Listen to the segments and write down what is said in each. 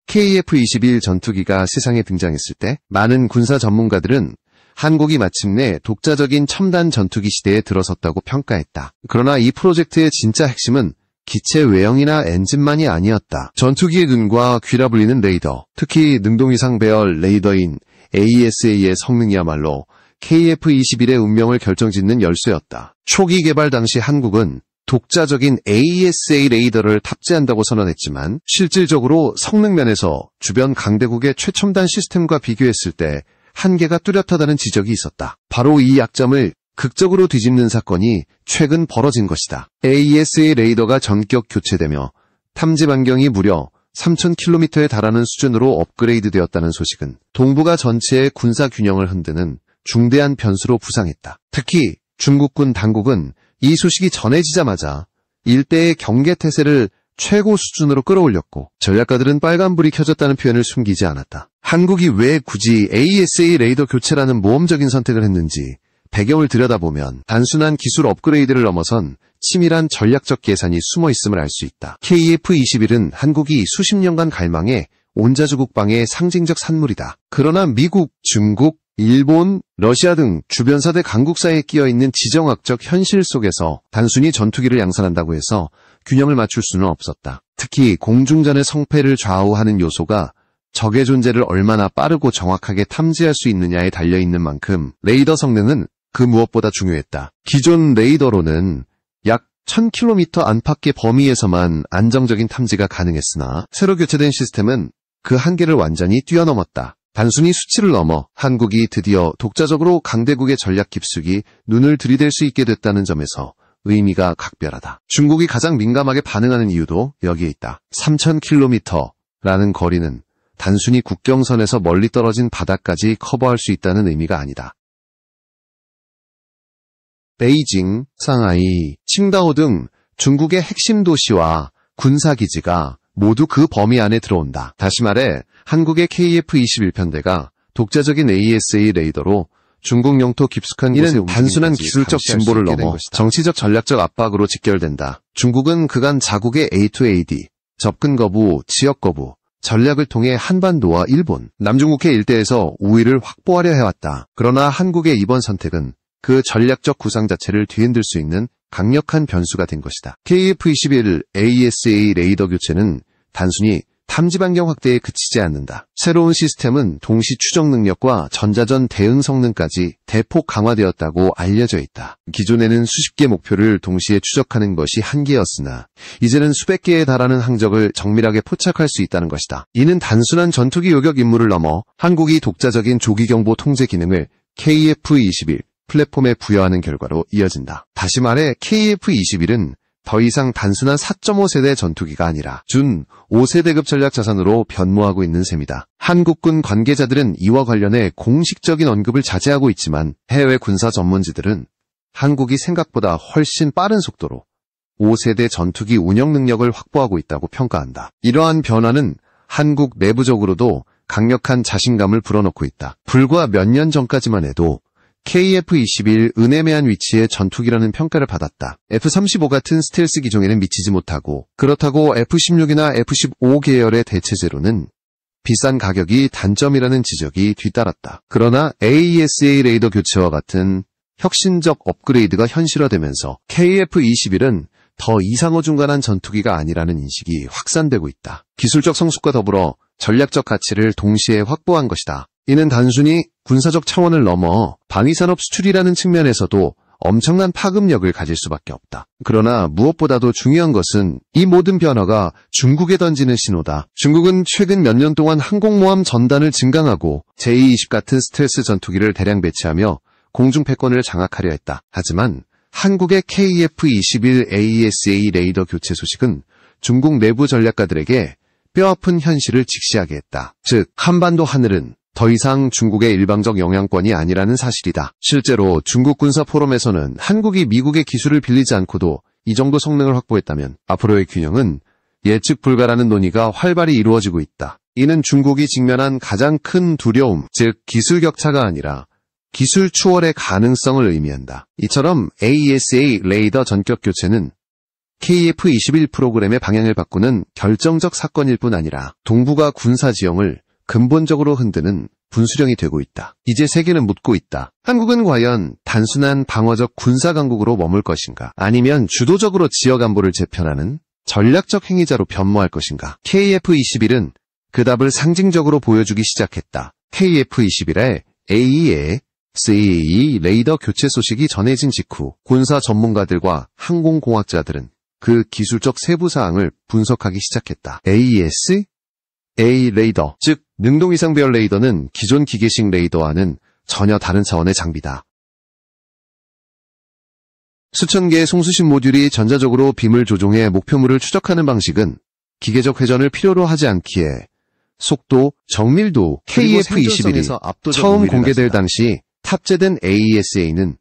KF-21 전투기가 세상에 등장했을 때 많은 군사 전문가들은 한국이 마침내 독자적인 첨단 전투기 시대에 들어섰다고 평가했다. 그러나 이 프로젝트의 진짜 핵심은 기체 외형이나 엔진만이 아니었다. 전투기의 눈과 귀라 불리는 레이더, 특히 능동이상 배열 레이더인 AESA의 성능이야말로 KF-21의 운명을 결정짓는 열쇠였다. 초기 개발 당시 한국은 독자적인 AESA 레이더를 탑재한다고 선언했지만 실질적으로 성능 면에서 주변 강대국의 최첨단 시스템과 비교했을 때 한계가 뚜렷하다는 지적이 있었다. 바로 이 약점을 극적으로 뒤집는 사건이 최근 벌어진 것이다. AESA 레이더가 전격 교체되며 탐지 반경이 무려 3,000km에 달하는 수준으로 업그레이드되었다는 소식은 동북아 전체의 군사 균형을 흔드는 중대한 변수로 부상했다. 특히 중국군 당국은 이 소식이 전해지자마자 일대의 경계태세를 최고 수준으로 끌어올렸고 전략가들은 빨간불이 켜졌다는 표현을 숨기지 않았다. 한국이 왜 굳이 AESA 레이더 교체라는 모험적인 선택을 했는지 배경을 들여다보면 단순한 기술 업그레이드를 넘어선 치밀한 전략적 계산이 숨어있음을 알 수 있다. KF-21은 한국이 수십 년간 갈망해 온자주국방의 상징적 산물이다. 그러나 미국, 중국, 일본, 러시아 등 주변 4대 강국사에 끼어있는 지정학적 현실 속에서 단순히 전투기를 양산한다고 해서 균형을 맞출 수는 없었다. 특히 공중전의 성패를 좌우하는 요소가 적의 존재를 얼마나 빠르고 정확하게 탐지할 수 있느냐에 달려있는 만큼 레이더 성능은 그 무엇보다 중요했다. 기존 레이더로는 약 1000km 안팎의 범위에서만 안정적인 탐지가 가능했으나 새로 교체된 시스템은 그 한계를 완전히 뛰어넘었다. 단순히 수치를 넘어 한국이 드디어 독자적으로 강대국의 전략 깊숙이 눈을 들이댈 수 있게 됐다는 점에서 의미가 각별하다. 중국이 가장 민감하게 반응하는 이유도 여기에 있다. 3,000km라는 거리는 단순히 국경선에서 멀리 떨어진 바다까지 커버할 수 있다는 의미가 아니다. 베이징, 상하이, 칭다오 등 중국의 핵심 도시와 군사기지가 모두 그 범위 안에 들어온다. 다시 말해 한국의 KF-21 편대가 독자적인 AESA 레이더로 중국 영토 깊숙한 곳에 이는 단순한 기술적 진보를 넘어 정치적 전략적 압박으로 직결된다. 중국은 그간 자국의 A2AD, 접근 거부, 지역 거부, 전략을 통해 한반도와 일본, 남중국해 일대에서 우위를 확보하려 해왔다. 그러나 한국의 이번 선택은 그 전략적 구상 자체를 뒤흔들 수 있는 강력한 변수가 된 것이다. KF-21 AESA 레이더 교체는 단순히 탐지 반경 확대에 그치지 않는다. 새로운 시스템은 동시 추적 능력과 전자전 대응 성능까지 대폭 강화되었다고 알려져 있다. 기존에는 수십 개 목표를 동시에 추적하는 것이 한계였으나 이제는 수백 개에 달하는 항적을 정밀하게 포착할 수 있다는 것이다. 이는 단순한 전투기 요격 임무를 넘어 한국이 독자적인 조기경보 통제 기능을 KF-21 플랫폼에 부여하는 결과로 이어진다. 다시 말해 KF-21은 더 이상 단순한 4.5세대 전투기가 아니라 준 5세대급 전략 자산으로 변모하고 있는 셈이다. 한국군 관계자들은 이와 관련해 공식적인 언급을 자제하고 있지만 해외 군사 전문지들은 한국이 생각보다 훨씬 빠른 속도로 5세대 전투기 운영 능력을 확보하고 있다고 평가한다. 이러한 변화는 한국 내부적으로도 강력한 자신감을 불어넣고 있다. 불과 몇 년 전까지만 해도 KF-21 은혜매한 위치의 전투기라는 평가를 받았다. F-35 같은 스텔스 기종에는 미치지 못하고 그렇다고 F-16이나 F-15 계열의 대체제로는 비싼 가격이 단점이라는 지적이 뒤따랐다. 그러나 AESA 레이더 교체와 같은 혁신적 업그레이드가 현실화되면서 KF-21은 더 이상 어중간한 전투기가 아니라는 인식이 확산되고 있다. 기술적 성숙과 더불어 전략적 가치를 동시에 확보한 것이다. 이는 단순히 군사적 차원을 넘어 방위산업 수출이라는 측면에서도 엄청난 파급력을 가질 수밖에 없다. 그러나 무엇보다도 중요한 것은 이 모든 변화가 중국에 던지는 신호다. 중국은 최근 몇 년 동안 항공모함 전단을 증강하고 제220 같은 스텔스 전투기를 대량 배치하며 공중 패권을 장악하려 했다. 하지만 한국의 KF-21 AESA 레이더 교체 소식은 중국 내부 전략가들에게 뼈아픈 현실을 직시하게 했다. 즉, 한반도 하늘은 더 이상 중국의 일방적 영향권이 아니라는 사실이다. 실제로 중국 군사 포럼에서는 한국이 미국의 기술을 빌리지 않고도 이 정도 성능을 확보했다면 앞으로의 균형은 예측 불가라는 논의가 활발히 이루어지고 있다. 이는 중국이 직면한 가장 큰 두려움, 즉 기술 격차가 아니라 기술 추월의 가능성을 의미한다. 이처럼 AESA 레이더 전격 교체는 KF-21 프로그램의 방향을 바꾸는 결정적 사건일 뿐 아니라 동북아 군사 지형을 근본적으로 흔드는 분수령이 되고 있다. 이제 세계는 묻고 있다. 한국은 과연 단순한 방어적 군사 강국으로 머물 것인가? 아니면 주도적으로 지역 안보를 재편하는 전략적 행위자로 변모할 것인가? KF-21은 그 답을 상징적으로 보여주기 시작했다. KF-21의 AES 레이더 교체 소식이 전해진 직후 군사 전문가들과 항공공학자들은 그 기술적 세부 사항을 분석하기 시작했다. AES? A 레이더, 즉 능동이상배열 레이더는 기존 기계식 레이더와는 전혀 다른 차원의 장비다. 수천 개의 송수신 모듈이 전자적으로 빔을 조종해 목표물을 추적하는 방식은 기계적 회전을 필요로 하지 않기에 속도, 정밀도, KF-21이 처음 공개될 당시 탑재된 AESA는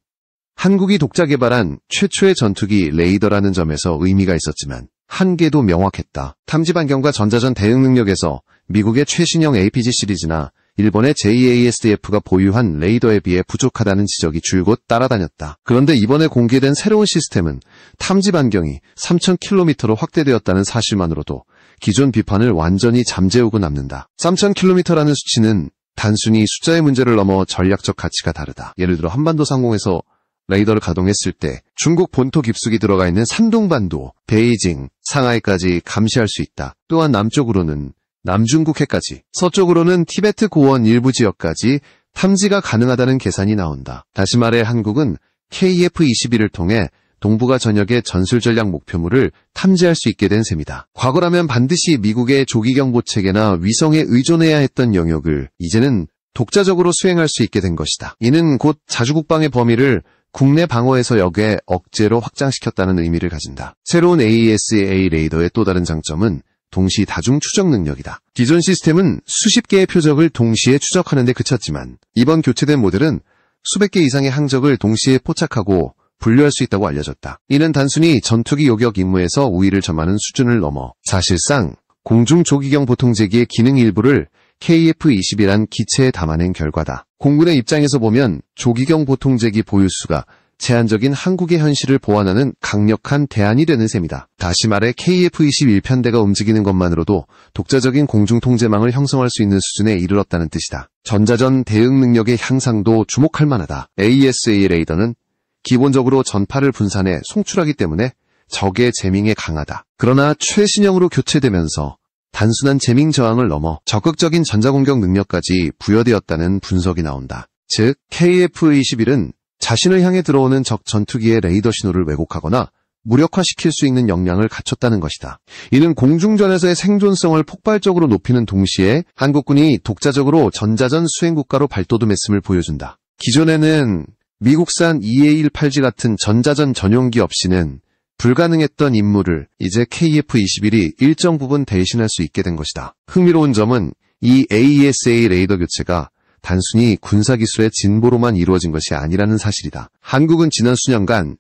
한국이 독자 개발한 최초의 전투기 레이더라는 점에서 의미가 있었지만 한계도 명확했다. 탐지 반경과 전자전 대응 능력에서 미국의 최신형 APG 시리즈나 일본의 JASDF가 보유한 레이더에 비해 부족하다는 지적이 줄곧 따라다녔다. 그런데 이번에 공개된 새로운 시스템은 탐지 반경이 3,000km로 확대되었다는 사실만으로도 기존 비판을 완전히 잠재우고 남는다. 3,000km라는 수치는 단순히 숫자의 문제를 넘어 전략적 가치가 다르다. 예를 들어 한반도 상공에서 레이더를 가동했을 때 중국 본토 깊숙이 들어가 있는 산둥반도, 베이징, 상하이까지 감시할 수 있다. 또한 남쪽으로는 남중국해까지, 서쪽으로는 티베트 고원 일부 지역까지 탐지가 가능하다는 계산이 나온다. 다시 말해 한국은 KF-21을 통해 동북아 전역의 전술 전략 목표물을 탐지할 수 있게 된 셈이다. 과거라면 반드시 미국의 조기경보 체계나 위성에 의존해야 했던 영역을 이제는 독자적으로 수행할 수 있게 된 것이다. 이는 곧 자주국방의 범위를 국내 방어에서 역에 억제로 확장시켰다는 의미를 가진다. 새로운 AESA 레이더의 또 다른 장점은 동시 다중 추적 능력이다. 기존 시스템은 수십 개의 표적을 동시에 추적하는 데 그쳤지만 이번 교체된 모델은 수백 개 이상의 항적을 동시에 포착하고 분류할 수 있다고 알려졌다. 이는 단순히 전투기 요격 임무에서 우위를 점하는 수준을 넘어 사실상 공중 조기경 보통제기의 기능 일부를 KF-21란 기체에 담아낸 결과다. 공군의 입장에서 보면 조기경 보통제기 보유수가 제한적인 한국의 현실을 보완하는 강력한 대안이 되는 셈이다. 다시 말해 KF-21편대가 움직이는 것만으로도 독자적인 공중통제망을 형성할 수 있는 수준에 이르렀다는 뜻이다. 전자전 대응 능력의 향상도 주목할 만하다. AESA 레이더는 기본적으로 전파를 분산해 송출하기 때문에 적의 재밍에 강하다. 그러나 최신형으로 교체되면서 단순한 재밍 저항을 넘어 적극적인 전자공격 능력까지 부여되었다는 분석이 나온다. 즉, KF-21은 자신을 향해 들어오는 적 전투기의 레이더 신호를 왜곡하거나 무력화시킬 수 있는 역량을 갖췄다는 것이다. 이는 공중전에서의 생존성을 폭발적으로 높이는 동시에 한국군이 독자적으로 전자전 수행국가로 발돋움했음을 보여준다. 기존에는 미국산 EA-18G 같은 전자전 전용기 없이는 불가능했던 임무를 이제 KF-21이 일정 부분 대신할 수 있게 된 것이다. 흥미로운 점은 이 AESA 레이더 교체가 단순히 군사기술의 진보로만 이루어진 것이 아니라는 사실이다. 한국은 지난 수년간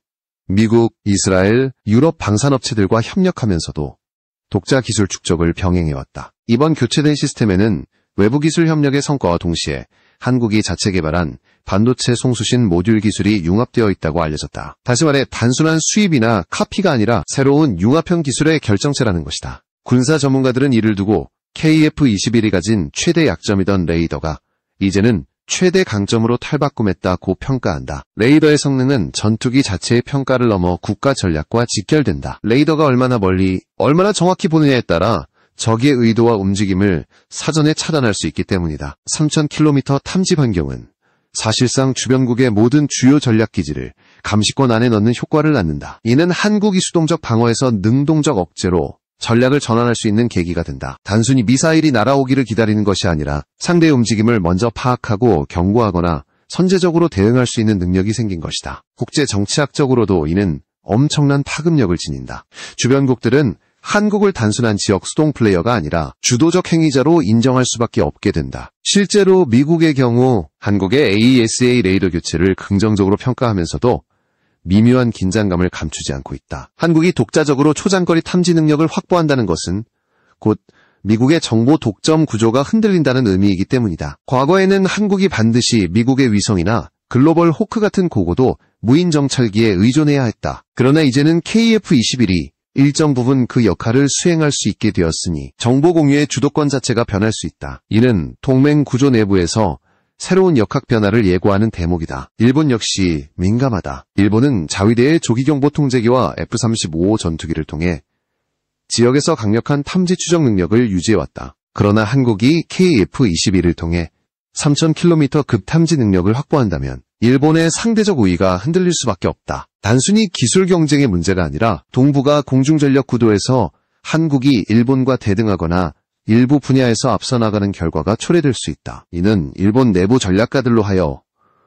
미국, 이스라엘, 유럽 방산업체들과 협력하면서도 독자 기술 축적을 병행해왔다. 이번 교체된 시스템에는 외부 기술 협력의 성과와 동시에 한국이 자체 개발한 반도체 송수신 모듈 기술이 융합되어 있다고 알려졌다. 다시 말해 단순한 수입이나 카피가 아니라 새로운 융합형 기술의 결정체라는 것이다. 군사 전문가들은 이를 두고 KF-21이 가진 최대 약점이던 레이더가 이제는 최대 강점으로 탈바꿈했다고 평가한다. 레이더의 성능은 전투기 자체의 평가를 넘어 국가 전략과 직결된다. 레이더가 얼마나 멀리, 얼마나 정확히 보느냐에 따라 적의 의도와 움직임을 사전에 차단할 수 있기 때문이다. 3,000km 탐지 반경은 사실상 주변국의 모든 주요 전략기지를 감시권 안에 넣는 효과를 낳는다. 이는 한국이 수동적 방어에서 능동적 억제로 전략을 전환할 수 있는 계기가 된다. 단순히 미사일이 날아오기를 기다리는 것이 아니라 상대의 움직임을 먼저 파악하고 경고하거나 선제적으로 대응할 수 있는 능력이 생긴 것이다. 국제 정치학적으로도 이는 엄청난 파급력을 지닌다. 주변국들은 한국을 단순한 지역 수동 플레이어가 아니라 주도적 행위자로 인정할 수밖에 없게 된다. 실제로 미국의 경우 한국의 AESA 레이더 교체를 긍정적으로 평가하면서도 미묘한 긴장감을 감추지 않고 있다. 한국이 독자적으로 초장거리 탐지 능력을 확보한다는 것은 곧 미국의 정보 독점 구조가 흔들린다는 의미이기 때문이다. 과거에는 한국이 반드시 미국의 위성이나 글로벌 호크 같은 고고도 무인 정찰기에 의존해야 했다. 그러나 이제는 KF-21이 일정 부분 그 역할을 수행할 수 있게 되었으니 정보 공유의 주도권 자체가 변할 수 있다. 이는 동맹 구조 내부에서 새로운 역학 변화를 예고하는 대목이다. 일본 역시 민감하다. 일본은 자위대의 조기경보 통제기와 F-35 전투기를 통해 지역에서 강력한 탐지 추적 능력을 유지해왔다. 그러나 한국이 KF-21을 통해 3000km 급 탐지 능력을 확보한다면 일본의 상대적 우위가 흔들릴 수밖에 없다. 단순히 기술 경쟁의 문제가 아니라 동북아 공중전력 구도에서 한국이 일본과 대등하거나 일부 분야에서 앞서 나가는 결과가 초래될 수 있다. 이는 일본 내부 전략가들로 하여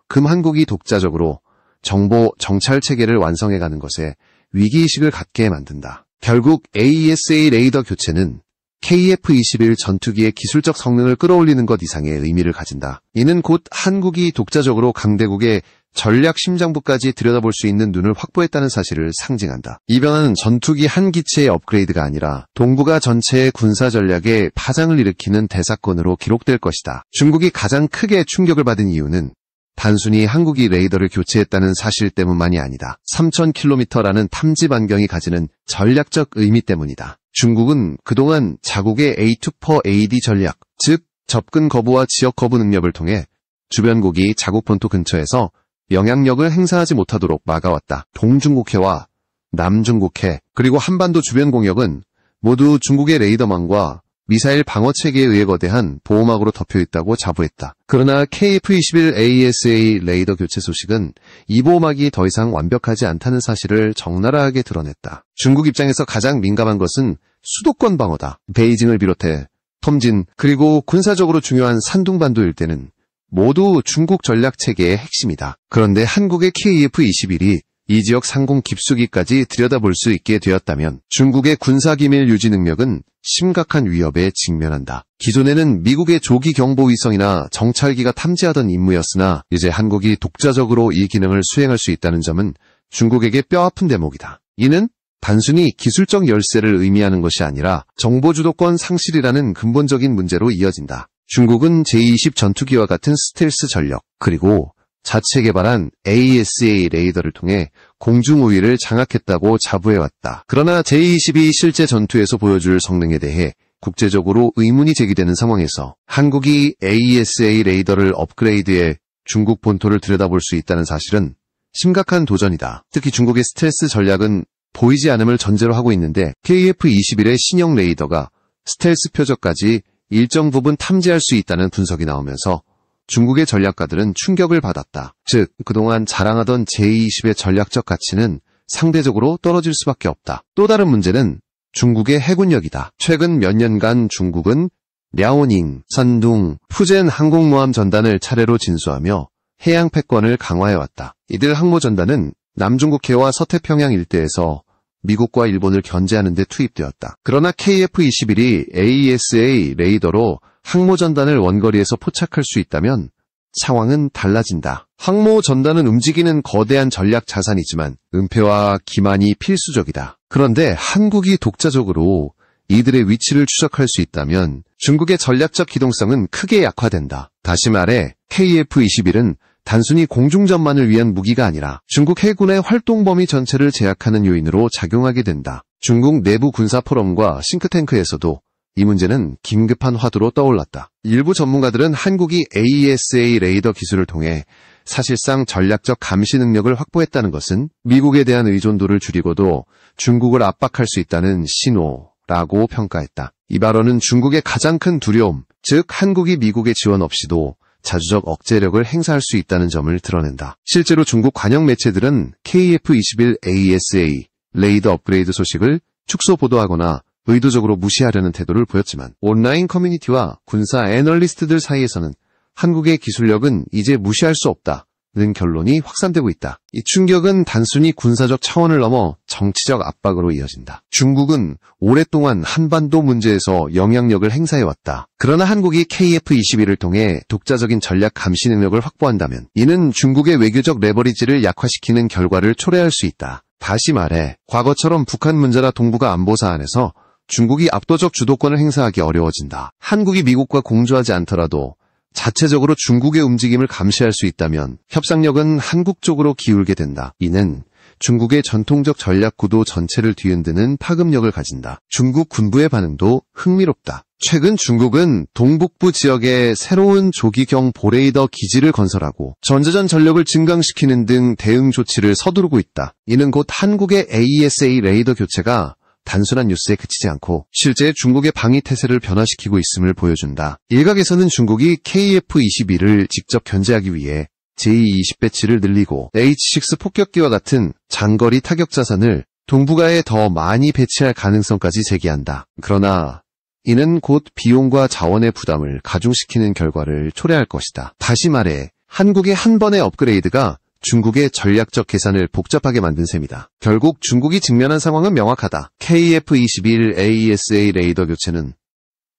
한국이 독자적으로 정보 정찰 체계를 완성해가는 것에 위기의식을 갖게 만든다. 결국 AESA 레이더 교체는 KF-21 전투기의 기술적 성능을 끌어올리는 것 이상의 의미를 가진다. 이는 곧 한국이 독자적으로 강대국의 전략 심장부까지 들여다볼 수 있는 눈을 확보했다는 사실을 상징한다. 이 변화는 전투기 한 기체의 업그레이드가 아니라 동북아 전체의 군사 전략에 파장을 일으키는 대사건으로 기록될 것이다. 중국이 가장 크게 충격을 받은 이유는 단순히 한국이 레이더를 교체했다는 사실 때문만이 아니다. 3000km라는 탐지 반경이 가지는 전략적 의미 때문이다. 중국은 그동안 자국의 A2-AD 전략, 즉 접근 거부와 지역 거부 능력을 통해 주변국이 자국 본토 근처에서 영향력을 행사하지 못하도록 막아왔다. 동중국해와 남중국해, 그리고 한반도 주변 공역은 모두 중국의 레이더망과 미사일 방어체계에 의해 거대한 보호막으로 덮여있다고 자부했다. 그러나 KF-21 AESA 레이더 교체 소식은 이 보호막이 더 이상 완벽하지 않다는 사실을 적나라하게 드러냈다. 중국 입장에서 가장 민감한 것은 수도권 방어다. 베이징을 비롯해 텀진, 그리고 군사적으로 중요한 산둥반도 일대는 모두 중국 전략체계의 핵심이다. 그런데 한국의 KF-21이 이 지역 상공 깊숙이까지 들여다볼 수 있게 되었다면 중국의 군사기밀 유지 능력은 심각한 위협에 직면한다. 기존에는 미국의 조기 경보 위성이나 정찰기가 탐지하던 임무였으나 이제 한국이 독자적으로 이 기능을 수행할 수 있다는 점은 중국에게 뼈아픈 대목이다. 이는 단순히 기술적 열세를 의미하는 것이 아니라 정보 주도권 상실이라는 근본적인 문제로 이어진다. 중국은 제-20 전투기와 같은 스텔스 전력, 그리고 자체 개발한 AESA 레이더를 통해 공중 우위를 장악했다고 자부해왔다. 그러나 제-20이 실제 전투에서 보여줄 성능에 대해 국제적으로 의문이 제기되는 상황에서 한국이 AESA 레이더를 업그레이드해 중국 본토를 들여다볼 수 있다는 사실은 심각한 도전이다. 특히 중국의 스텔스 전략은 보이지 않음을 전제로 하고 있는데 KF-21의 신형 레이더가 스텔스 표적까지 일정 부분 탐지할 수 있다는 분석이 나오면서 중국의 전략가들은 충격을 받았다. 즉, 그동안 자랑하던 제-20의 전략적 가치는 상대적으로 떨어질 수밖에 없다. 또 다른 문제는 중국의 해군력이다. 최근 몇 년간 중국은 랴오닝, 산둥, 푸젠 항공모함 전단을 차례로 진수하며 해양 패권을 강화해왔다. 이들 항모전단은 남중국해와 서태평양 일대에서 미국과 일본을 견제하는 데 투입되었다. 그러나 KF-21이 AESA 레이더로 항모전단을 원거리에서 포착할 수 있다면 상황은 달라진다. 항모전단은 움직이는 거대한 전략 자산이지만 은폐와 기만이 필수적이다. 그런데 한국이 독자적으로 이들의 위치를 추적할 수 있다면 중국의 전략적 기동성은 크게 약화된다. 다시 말해 KF-21은 단순히 공중전만을 위한 무기가 아니라 중국 해군의 활동 범위 전체를 제약하는 요인으로 작용하게 된다. 중국 내부 군사 포럼과 싱크탱크에서도 이 문제는 긴급한 화두로 떠올랐다. 일부 전문가들은 한국이 AESA 레이더 기술을 통해 사실상 전략적 감시 능력을 확보했다는 것은 미국에 대한 의존도를 줄이고도 중국을 압박할 수 있다는 신호라고 평가했다. 이 발언은 중국의 가장 큰 두려움, 즉 한국이 미국의 지원 없이도 자주적 억제력을 행사할 수 있다는 점을 드러낸다. 실제로 중국 관영 매체들은 KF-21 AESA 레이더 업그레이드 소식을 축소 보도하거나 의도적으로 무시하려는 태도를 보였지만 온라인 커뮤니티와 군사 애널리스트들 사이에서는 한국의 기술력은 이제 무시할 수 없다는 결론이 확산되고 있다. 이 충격은 단순히 군사적 차원을 넘어 정치적 압박으로 이어진다. 중국은 오랫동안 한반도 문제에서 영향력을 행사해왔다. 그러나 한국이 KF-21을 통해 독자적인 전략 감시 능력을 확보한다면 이는 중국의 외교적 레버리지를 약화시키는 결과를 초래할 수 있다. 다시 말해 과거처럼 북한 문제나 동북아 안보 사안에서 중국이 압도적 주도권을 행사하기 어려워진다. 한국이 미국과 공조하지 않더라도 자체적으로 중국의 움직임을 감시할 수 있다면 협상력은 한국 쪽으로 기울게 된다. 이는 중국의 전통적 전략 구도 전체를 뒤흔드는 파급력을 가진다. 중국 군부의 반응도 흥미롭다. 최근 중국은 동북부 지역에 새로운 조기경 보레이더 기지를 건설하고 전자전 전력을 증강시키는 등 대응 조치를 서두르고 있다. 이는 곧 한국의 AESA 레이더 교체가 단순한 뉴스에 그치지 않고 실제 중국의 방위 태세를 변화시키고 있음을 보여준다. 일각에서는 중국이 KF-21을 직접 견제하기 위해 JE-20 배치를 늘리고 H-6 폭격기와 같은 장거리 타격 자산을 동북아에 더 많이 배치할 가능성까지 제기한다. 그러나 이는 곧 비용과 자원의 부담을 가중시키는 결과를 초래할 것이다. 다시 말해 한국의 한 번의 업그레이드가 중국의 전략적 계산을 복잡하게 만든 셈이다. 결국 중국이 직면한 상황은 명확하다. KF-21 AESA 레이더 교체는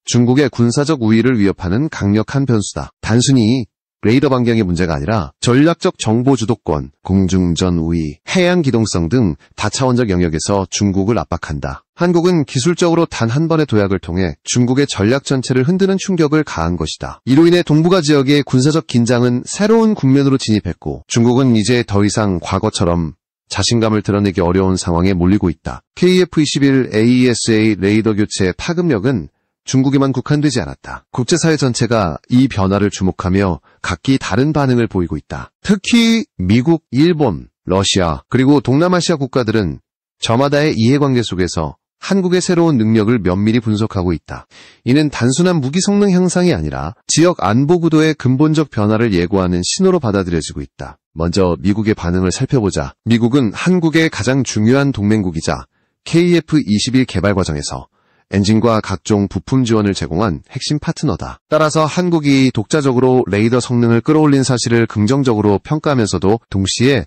중국의 군사적 우위를 위협하는 강력한 변수다. 단순히 레이더 반경의 문제가 아니라 전략적 정보 주도권, 공중전 우위, 해양 기동성 등 다차원적 영역에서 중국을 압박한다. 한국은 기술적으로 단 한 번의 도약을 통해 중국의 전략 전체를 흔드는 충격을 가한 것이다. 이로 인해 동북아 지역의 군사적 긴장은 새로운 국면으로 진입했고 중국은 이제 더 이상 과거처럼 자신감을 드러내기 어려운 상황에 몰리고 있다. KF-21 AESA 레이더 교체의 파급력은 중국에만 국한되지 않았다. 국제사회 전체가 이 변화를 주목하며 각기 다른 반응을 보이고 있다. 특히 미국, 일본, 러시아, 그리고 동남아시아 국가들은 저마다의 이해관계 속에서 한국의 새로운 능력을 면밀히 분석하고 있다. 이는 단순한 무기 성능 향상이 아니라 지역 안보 구도의 근본적 변화를 예고하는 신호로 받아들여지고 있다. 먼저 미국의 반응을 살펴보자. 미국은 한국의 가장 중요한 동맹국이자 KF-21 개발 과정에서 엔진과 각종 부품 지원을 제공한 핵심 파트너다. 따라서 한국이 독자적으로 레이더 성능을 끌어올린 사실을 긍정적으로 평가하면서도 동시에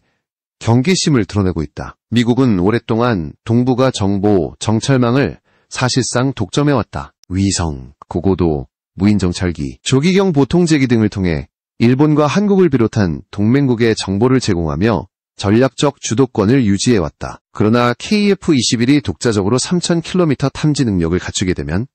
경계심을 드러내고 있다. 미국은 오랫동안 동북아 정보, 정찰망을 사실상 독점해왔다. 위성, 고고도, 무인정찰기, 조기경 보통제기 등을 통해 일본과 한국을 비롯한 동맹국에 정보를 제공하며 전략적 주도권을 유지해왔다. 그러나 KF-21이 독자적으로 3000km 탐지 능력을 갖추게 되면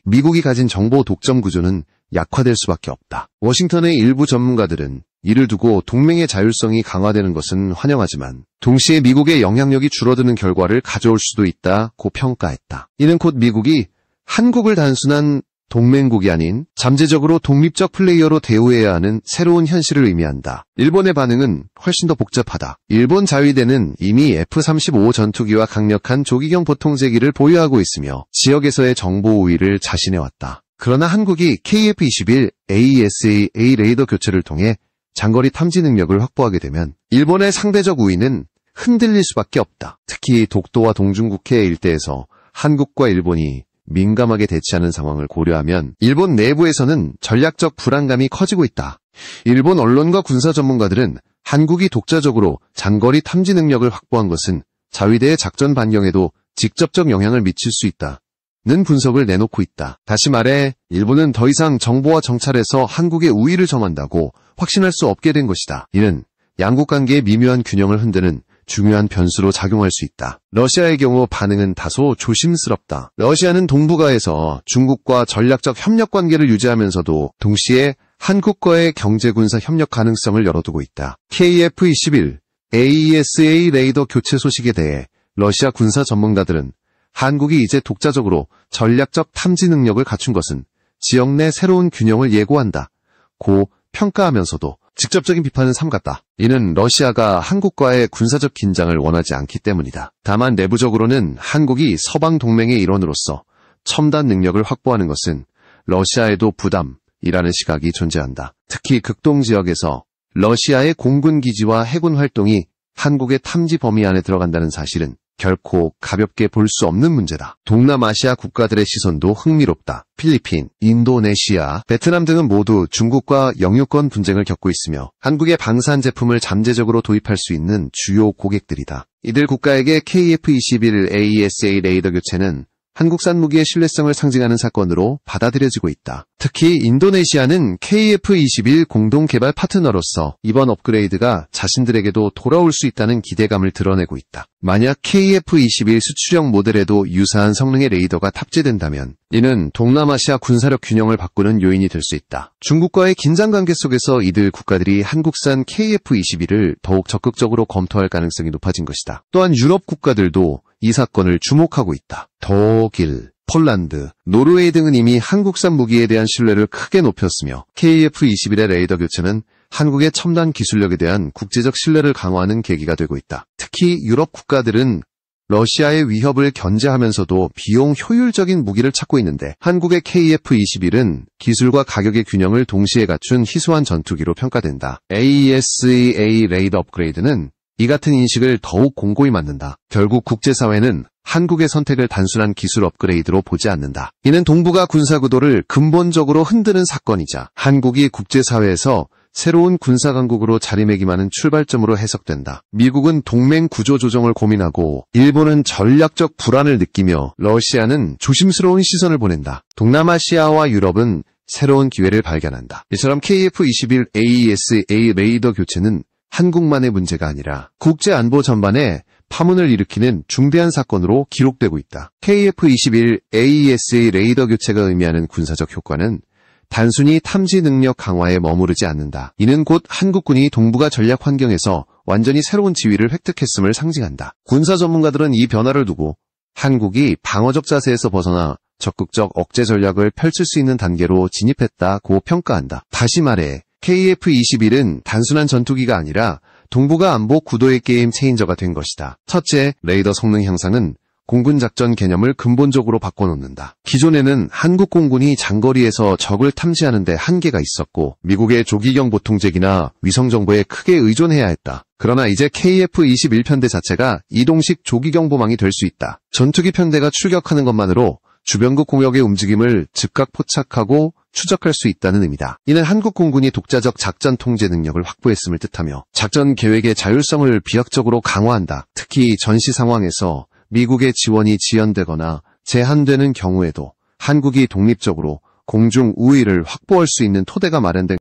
미국이 가진 정보 독점 구조는 약화될 수밖에 없다. 워싱턴의 일부 전문가들은 이를 두고 동맹의 자율성이 강화되는 것은 환영하지만 동시에 미국의 영향력이 줄어드는 결과를 가져올 수도 있다고 평가했다. 이는 곧 미국이 한국을 단순한 동맹국이 아닌 잠재적으로 독립적 플레이어로 대우해야 하는 새로운 현실을 의미한다. 일본의 반응은 훨씬 더 복잡하다. 일본 자위대는 이미 F-35 전투기와 강력한 조기경 보통제기를 보유하고 있으며 지역에서의 정보 우위를 자신해왔다. 그러나 한국이 KF-21 AESA 레이더 교체를 통해 장거리 탐지 능력을 확보하게 되면 일본의 상대적 우위는 흔들릴 수밖에 없다. 특히 독도와 동중국해 일대에서 한국과 일본이 민감하게 대치하는 상황을 고려하면 일본 내부에서는 전략적 불안감이 커지고 있다. 일본 언론과 군사 전문가들은 한국이 독자적으로 장거리 탐지 능력을 확보한 것은 자위대의 작전 반경에도 직접적 영향을 미칠 수 있다는 분석을 내놓고 있다. 다시 말해 일본은 더 이상 정보와 정찰에서 한국의 우위를 점한다고 확신할 수 없게 된 것이다. 이는 양국 관계의 미묘한 균형을 흔드는 중요한 변수로 작용할 수 있다. 러시아의 경우 반응은 다소 조심스럽다. 러시아는 동북아에서 중국과 전략적 협력 관계를 유지하면서도 동시에 한국과의 경제군사 협력 가능성을 열어두고 있다. KF-21 AESA 레이더 교체 소식에 대해 러시아 군사 전문가들은 한국이 이제 독자적으로 전략적 탐지 능력을 갖춘 것은 지역 내 새로운 균형을 예고한다고 평가하면서도 직접적인 비판은 삼갔다. 이는 러시아가 한국과의 군사적 긴장을 원하지 않기 때문이다. 다만 내부적으로는 한국이 서방 동맹의 일원으로서 첨단 능력을 확보하는 것은 러시아에도 부담이라는 시각이 존재한다. 특히 극동 지역에서 러시아의 공군 기지와 해군 활동이 한국의 탐지 범위 안에 들어간다는 사실은 결코 가볍게 볼 수 없는 문제다. 동남아시아 국가들의 시선도 흥미롭다. 필리핀, 인도네시아, 베트남 등은 모두 중국과 영유권 분쟁을 겪고 있으며 한국의 방산 제품을 잠재적으로 도입할 수 있는 주요 고객들이다. 이들 국가에게 KF-21 AESA 레이더 교체는 한국산 무기의 신뢰성을 상징하는 사건으로 받아들여지고 있다. 특히 인도네시아는 KF-21 공동개발 파트너로서 이번 업그레이드가 자신들에게도 돌아올 수 있다는 기대감을 드러내고 있다. 만약 KF-21 수출형 모델에도 유사한 성능의 레이더가 탑재된다면 이는 동남아시아 군사력 균형을 바꾸는 요인이 될 수 있다. 중국과의 긴장관계 속에서 이들 국가들이 한국산 KF-21을 더욱 적극적으로 검토할 가능성이 높아진 것이다. 또한 유럽 국가들도 이 사건을 주목하고 있다. 독일, 폴란드, 노르웨이 등은 이미 한국산 무기에 대한 신뢰를 크게 높였으며 KF-21의 레이더 교체는 한국의 첨단 기술력에 대한 국제적 신뢰를 강화하는 계기가 되고 있다. 특히 유럽 국가들은 러시아의 위협을 견제하면서도 비용 효율적인 무기를 찾고 있는데 한국의 KF-21은 기술과 가격의 균형을 동시에 갖춘 희소한 전투기로 평가된다. AESA 레이더 업그레이드는 이 같은 인식을 더욱 공고히 만든다. 결국 국제사회는 한국의 선택을 단순한 기술 업그레이드로 보지 않는다. 이는 동북아 군사구도를 근본적으로 흔드는 사건이자 한국이 국제사회에서 새로운 군사강국으로 자리매김하는 출발점으로 해석된다. 미국은 동맹 구조 조정을 고민하고 일본은 전략적 불안을 느끼며 러시아는 조심스러운 시선을 보낸다. 동남아시아와 유럽은 새로운 기회를 발견한다. 이처럼 KF-21 AESA 레이더 교체는 한국만의 문제가 아니라 국제안보 전반에 파문을 일으키는 중대한 사건으로 기록되고 있다. KF-21 AESA 레이더 교체가 의미하는 군사적 효과는 단순히 탐지 능력 강화에 머무르지 않는다. 이는 곧 한국군이 동북아 전략 환경에서 완전히 새로운 지위를 획득했음을 상징한다. 군사 전문가들은 이 변화를 두고 한국이 방어적 자세에서 벗어나 적극적 억제 전략을 펼칠 수 있는 단계로 진입했다고 평가한다. 다시 말해 KF-21은 단순한 전투기가 아니라 동북아 안보 구도의 게임 체인저가 된 것이다. 첫째, 레이더 성능 향상은 공군 작전 개념을 근본적으로 바꿔놓는다. 기존에는 한국 공군이 장거리에서 적을 탐지하는 데 한계가 있었고 미국의 조기경 보통제기나 위성정보에 크게 의존해야 했다. 그러나 이제 KF-21편대 자체가 이동식 조기경보망이 될 수 있다. 전투기 편대가 출격하는 것만으로 주변국 공역의 움직임을 즉각 포착하고 추적할 수 있다는 의미다. 이는 한국 공군이 독자적 작전 통제 능력을 확보했음을 뜻하며 작전 계획의 자율성을 비약적으로 강화한다. 특히 전시 상황에서 미국의 지원이 지연되거나 제한되는 경우에도 한국이 독립적으로 공중 우위를 확보할 수 있는 토대가 마련된